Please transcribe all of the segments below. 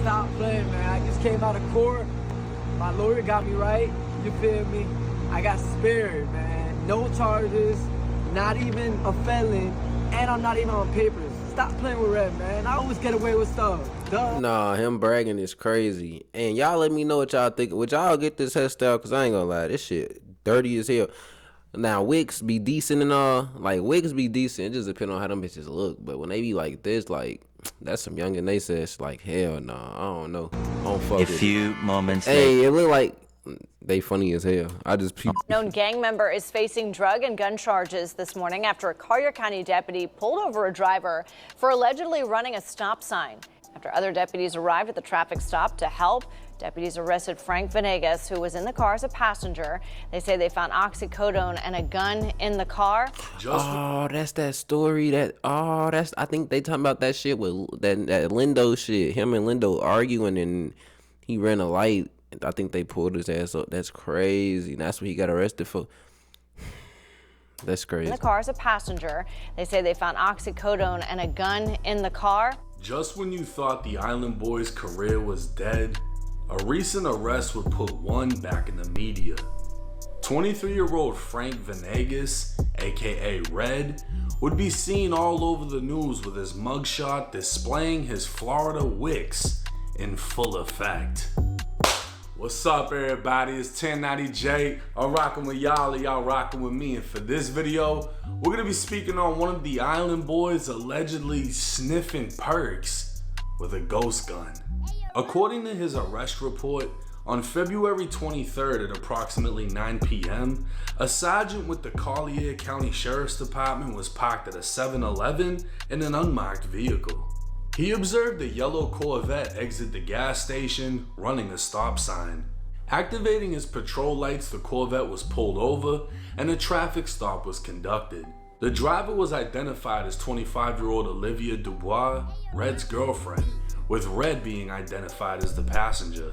stop playing, man. I just came out of court. My lawyer got me right. You feel me? I got spared, man. No charges, not even a felon, and I'm not even on papers. Stop playing with Red, man. I always get away with stuff. Duh. Nah, him bragging is crazy. And y'all let me know what y'all think. Would y'all get this hairstyle? Because I ain't gonna lie, this shit dirty as hell. Now, wigs be decent and all. Like, wigs be decent. It just depends on how them bitches look. But when they be like this, like, that's some youngin' they say it's like, hell nah, I don't know. I don't fuck with it. A few moments later. Hey, it look like they funny as hell. I just peep. Known gang member is facing drug and gun charges this morning after a Collier County deputy pulled over a driver for allegedly running a stop sign. After other deputies arrived at the traffic stop to help, deputies arrested Frank Venegas, who was in the car as a passenger. They say they found oxycodone and a gun in the car. Oh, that's that story. I think they talking about that shit with that Lindo shit. Him and Lindo arguing and he ran a light. I think they pulled his ass up. That's crazy. That's what he got arrested for. That's crazy. In the car as a passenger. They say they found oxycodone and a gun in the car. Just when you thought the Island Boys' career was dead, a recent arrest would put one back in the media. 23-year-old Frank Venegas, aka Red, would be seen all over the news with his mugshot displaying his Florida wicks in full effect. What's up, everybody? It's 1090J. I'm rocking with y'all, and y'all rocking with me. And for this video, we're gonna be speaking on one of the Island Boys allegedly sniffing perks with a ghost gun. According to his arrest report, on February 23rd at approximately 9 p.m., a sergeant with the Collier County Sheriff's Department was parked at a 7-Eleven in an unmarked vehicle. He observed a yellow Corvette exit the gas station, running a stop sign. Activating his patrol lights, the Corvette was pulled over and a traffic stop was conducted. The driver was identified as 25-year-old Olivia Dubois, Red's girlfriend, with Red being identified as the passenger.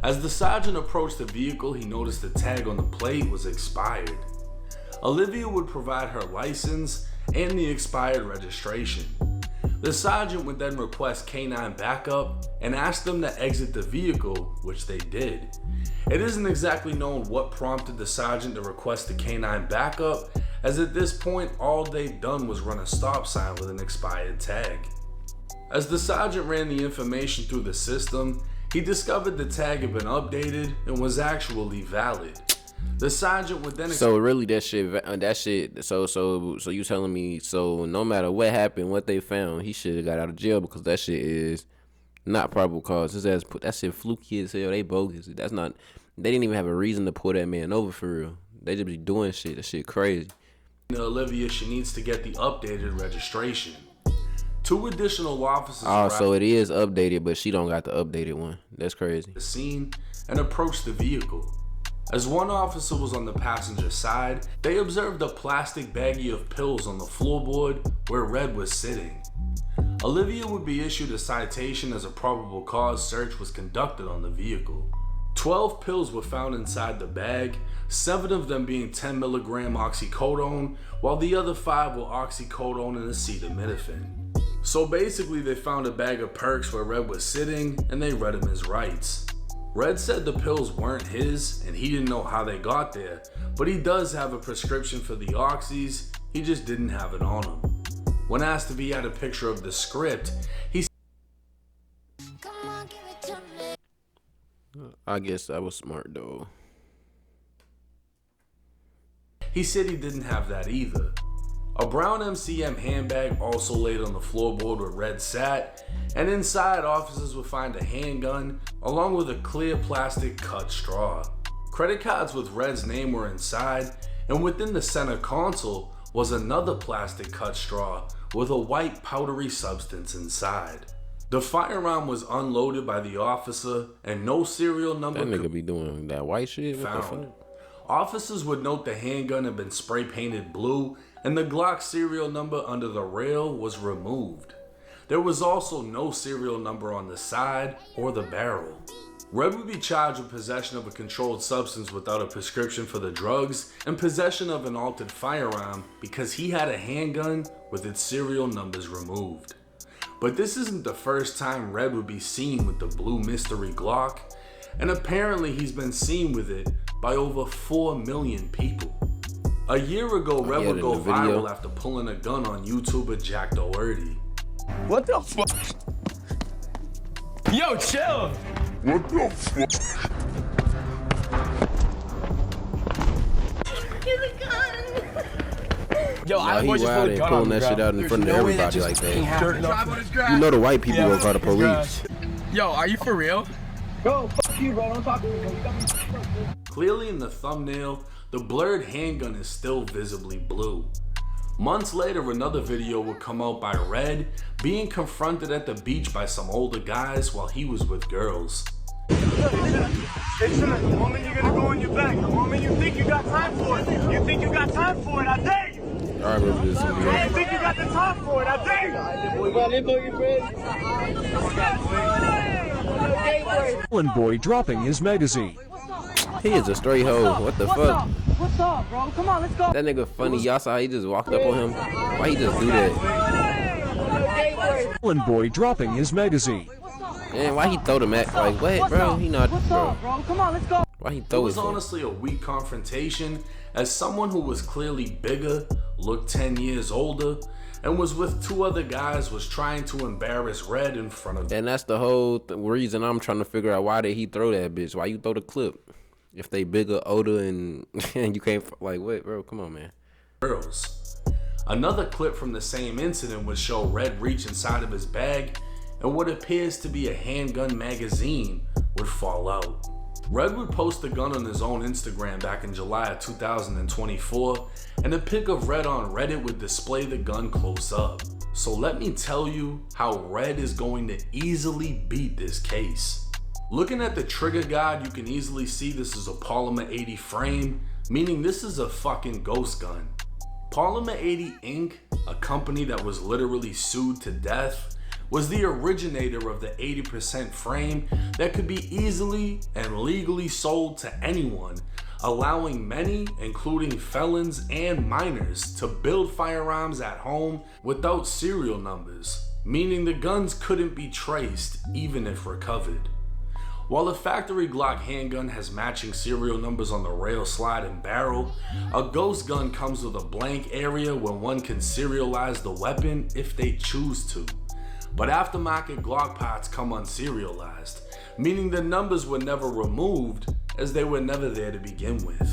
As the sergeant approached the vehicle, he noticed the tag on the plate was expired. Olivia would provide her license and the expired registration. The sergeant would then request canine backup and ask them to exit the vehicle, which they did. It isn't exactly known what prompted the sergeant to request the canine backup, as at this point all they'd done was run a stop sign with an expired tag. As the sergeant ran the information through the system, he discovered the tag had been updated and was actually valid. The sergeant would then so really so you telling me, so no matter what happened, what they found, he should have got out of jail because that shit is not probable cause. His ass put that shit fluky as hell. They bogus. They didn't even have a reason to pull that man over for real. They just be doing shit. That shit crazy. Olivia, she needs to get the updated registration. 2 additional officers so it is updated, but she don't got the updated one. That's crazy. The scene and approached the vehicle. As one officer was on the passenger side, they observed a plastic baggie of pills on the floorboard where Red was sitting. Olivia would be issued a citation as a probable cause search was conducted on the vehicle. 12 pills were found inside the bag, 7 of them being 10 milligram oxycodone, while the other 5 were oxycodone and acetaminophen. So basically they found a bag of perks where Red was sitting and they read him his rights. Red said the pills weren't his and he didn't know how they got there, but he does have a prescription for the oxys, he just didn't have it on him. When asked if he had a picture of the script, he I guess I was smart though. He said he didn't have that either. A brown MCM handbag also laid on the floorboard where Red sat, and inside officers would find a handgun along with a clear plastic cut straw. Credit cards with Red's name were inside, and within the center console was another plastic cut straw with a white powdery substance inside. The firearm was unloaded by the officer and no serial number. That nigga be doing that white shit. What the fuck? Officers would note the handgun had been spray painted blue and the Glock serial number under the rail was removed. There was also no serial number on the side or the barrel. Red would be charged with possession of a controlled substance without a prescription for the drugs and possession of an altered firearm because he had a handgun with its serial numbers removed. But this isn't the first time Red would be seen with the blue mystery Glock, and apparently he's been seen with it by over 4 million people. A year ago, Red would go viral after pulling a gun on YouTuber Jack Doherty. What the fuck? Yo, chill! What the fuck? Yo, I he was just wild put a and gun pulling on me, that bro. shit out in front of everybody like that. You know the white people gonna call the police. Yo, are you for real? Bro, fuck you, bro. Don't talk to me, bro. You got me fucked up, bro. Clearly in the thumbnail, the blurred handgun is still visibly blue. Months later, another video would come out by Red being confronted at the beach by some older guys while he was with girls. Hey, son, the moment you're gonna go on your back, the moment you think you got time for it, you think you got time for it, I dare you! I remember this. You think you got the time for it, I dare you! Island boy dropping his magazine. He is a straight hoe. What the fuck? What's up, bro? Come on, let's go. That nigga funny. Y'all saw how he just walked up on him? Why he just do that? Island boy dropping his magazine. Man, why he throw the mat? Like, what, bro? He not, bro. Come on, let's go. Why he It throw was it? honestly a weak confrontation, as someone who was clearly bigger, looked 10 years older, and was with 2 other guys was trying to embarrass Red in front of them. And that's the whole reason I'm trying to figure out, why did he throw that bitch? Why you throw the clip? If they bigger, older, and you can't, like, what, bro? Come on, man. Girls. Another clip from the same incident would show Red reach inside of his bag, and what appears to be a handgun magazine would fall out. Red would post the gun on his own Instagram back in July of 2024, and a pic of Red on Reddit would display the gun close up. So let me tell you how Red is going to easily beat this case. Looking at the trigger guide, you can easily see this is a Polymer 80 frame, meaning this is a fucking ghost gun. Polymer 80 Inc., a company that was literally sued to death, was the originator of the 80% frame that could be easily and legally sold to anyone, allowing many, including felons and minors, to build firearms at home without serial numbers, meaning the guns couldn't be traced even if recovered. While the factory Glock handgun has matching serial numbers on the rail, slide, and barrel, a ghost gun comes with a blank area where one can serialize the weapon if they choose to. But aftermarket Glock parts come unserialized, meaning the numbers were never removed as they were never there to begin with.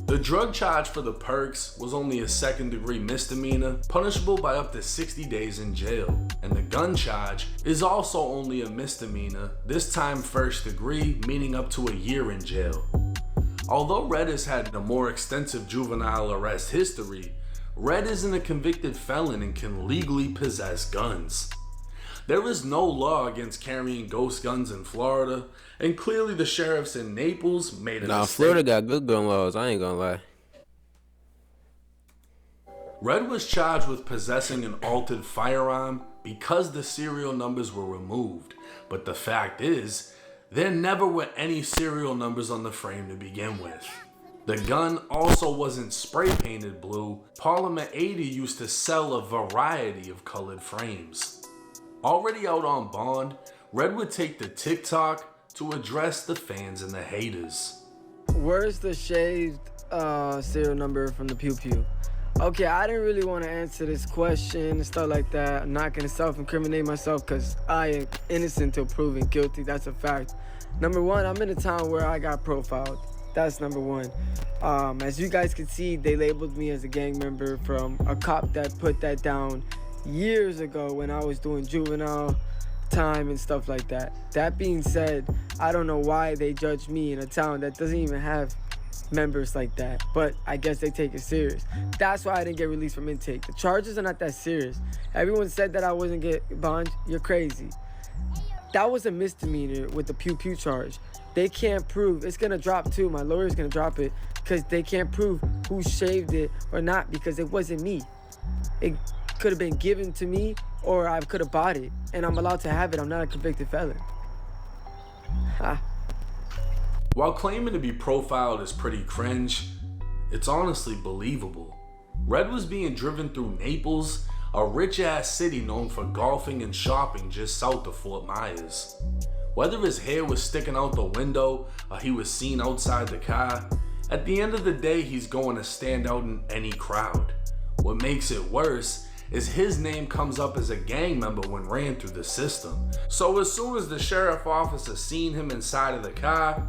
The drug charge for the perks was only a second-degree misdemeanor, punishable by up to 60 days in jail, and the gun charge is also only a misdemeanor, this time first degree, meaning up to a year in jail. Although Red has had a more extensive juvenile arrest history, Red isn't a convicted felon and can legally possess guns. There is no law against carrying ghost guns in Florida, and clearly the sheriffs in Naples made a mistake. Florida got good gun laws, I ain't gonna lie. Red was charged with possessing an altered firearm because the serial numbers were removed, but the fact is, there never were any serial numbers on the frame to begin with. The gun also wasn't spray painted blue. Polymer 80 used to sell a variety of colored frames. Already out on bond, Red would take to TikTok to address the fans and the haters. Where's the shaved serial number from the Pew Pew? Okay, I didn't really want to answer this question and stuff like that. I'm not going to self-incriminate myself because I am innocent till proven guilty. That's a fact. Number one, I'm in a town where I got profiled. That's number one. As you guys can see, they labeled me as a gang member from a cop that put that down years ago when I was doing juvenile time and stuff like that. That being said, I don't know why they judge me in a town that doesn't even have members like that, but I guess they take it serious. That's why I didn't get released from intake. The charges are not that serious. Everyone said that I wasn't get bond. You're crazy. That was a misdemeanor with the Pew Pew charge. They can't prove. It's gonna drop too. My lawyer's gonna drop it because they can't prove who shaved it or not because it wasn't me. It could have been given to me or I could have bought it, and I'm allowed to have it. I'm not a convicted felon. Ha. While claiming to be profiled is pretty cringe, it's honestly believable. Red was being driven through Naples a rich-ass city known for golfing and shopping just south of Fort Myers. Whether his hair was sticking out the window or he was seen outside the car, at the end of the day, he's going to stand out in any crowd. What makes it worse is his name comes up as a gang member when ran through the system. So as soon as the sheriff officer seen him inside of the car,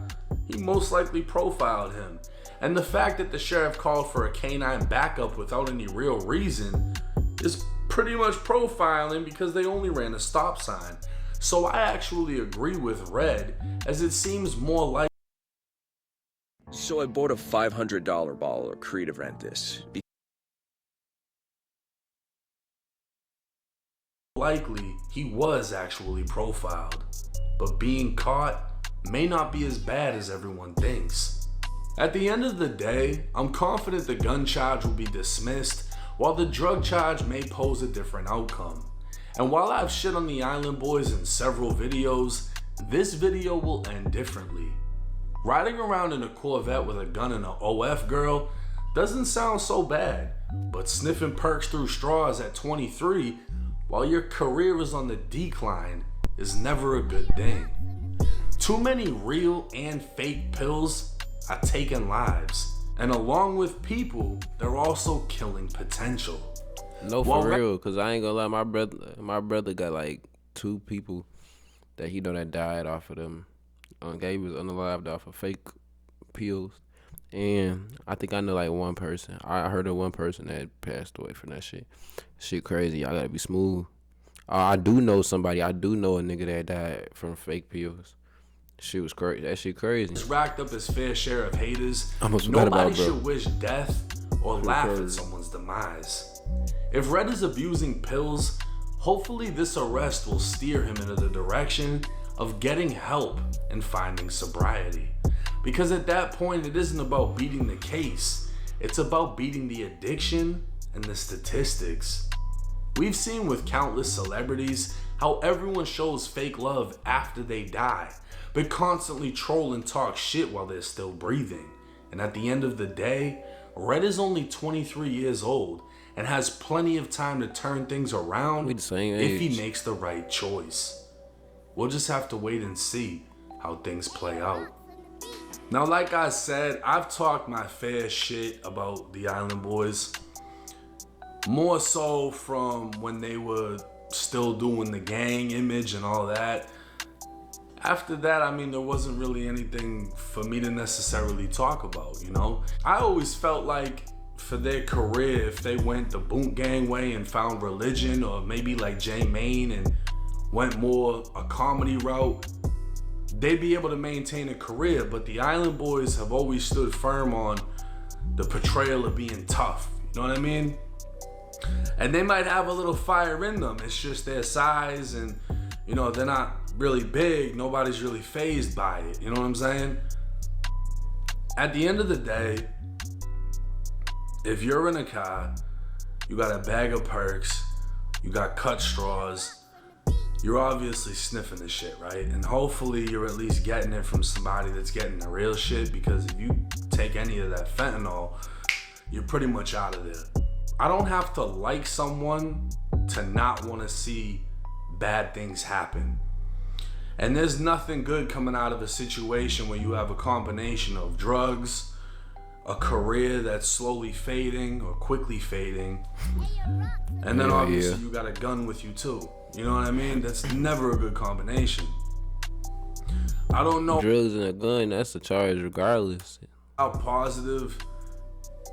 he most likely profiled him. And the fact that the sheriff called for a canine backup without any real reason is pretty much profiling because they only ran a stop sign. So I actually agree with Red, as it seems more like So I bought a $500 bottle of Creative Rentis. likely he was actually profiled, but being caught may not be as bad as everyone thinks. At the end of the day, I'm confident the gun charge will be dismissed, while the drug charge may pose a different outcome. And while I've shit on the Island Boys in several videos, this video will end differently. Riding around in a Corvette with a gun and an OF girl doesn't sound so bad, but sniffing perks through straws at 23 while your career is on the decline is never a good thing. Too many real and fake pills are taking lives, and along with people, they're also killing potential. No, for real, cause I ain't gonna lie, my brother got like 2 people that he know that died off of them. He was unalived off of fake pills, and I think I know like 1 person. I heard of 1 person that passed away from that shit. Shit crazy. Y'all gotta be smooth. I do know somebody. I do know a nigga that died from fake pills. Shit was crazy. That shit crazy. He's racked up his fair share of haters. Nobody should wish death or laugh at someone's demise. If Red is abusing pills, hopefully this arrest will steer him into the direction of getting help and finding sobriety. Because at that point, it isn't about beating the case, it's about beating the addiction and the statistics. We've seen with countless celebrities how everyone shows fake love after they die, but constantly troll and talk shit while they're still breathing. And at the end of the day, Red is only 23 years old and has plenty of time to turn things around We the same if he age. makes the right choice. We'll just have to wait and see how things play out. Now, like I said, I've talked my fair shit about the Island Boys. More so from when they were still doing the gang image and all that. After that, I mean, there wasn't really anything for me to necessarily talk about, you know? I always felt like for their career, if they went the Boot Gang way and found religion, or maybe like Jay Maine and went more a comedy route, they'd be able to maintain a career. But the Island Boys have always stood firm on the portrayal of being tough, you know what I mean? And they might have a little fire in them. It's just their size, and you know, they're not really big. Nobody's really fazed by it. You know what I'm saying? At the end of the day, if you're in a car, you got a bag of perks, you got cut straws, you're obviously sniffing the shit, right? And hopefully you're at least getting it from somebody that's getting the real shit, because if you take any of that fentanyl, you're pretty much out of there. I don't have to like someone to not want to see bad things happen. And there's nothing good coming out of a situation where you have a combination of drugs, a career that's slowly fading or quickly fading, and then obviously you got a gun with you too. You know what I mean? That's never a good combination. I don't know Drugs and a gun, that's a charge regardless. how positive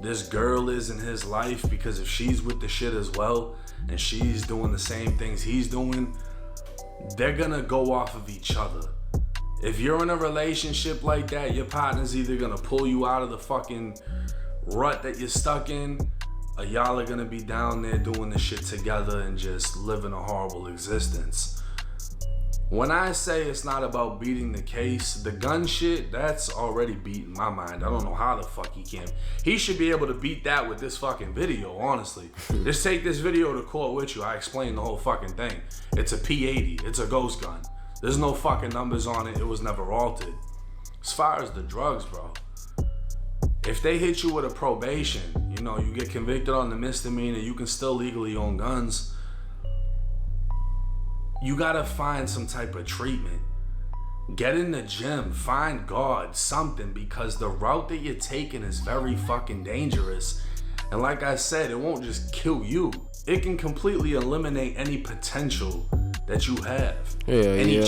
this girl is in his life, because if she's with the shit as well and she's doing the same things he's doing, they're gonna go off of each other. If you're in a relationship like that, your partner's either gonna pull you out of the fucking rut that you're stuck in, or y'all are gonna be down there doing the shit together and just living a horrible existence. When I say it's not about beating the case, the gun shit, that's already beating my mind. I don't know how the fuck he can. He should be able to beat that with this fucking video, honestly. Just take this video to court with you. I explained the whole fucking thing. It's a P80. It's a ghost gun. There's no fucking numbers on it. It was never altered. As far as the drugs, bro, If they hit you with a probation, you know, you get convicted on the misdemeanor, you can still legally own guns. You gotta find some type of treatment. Get in the gym, find God, something, because the route that you're taking is very fucking dangerous. And like I said, it won't just kill you. It can completely eliminate any potential that you have. Yeah, Any yeah.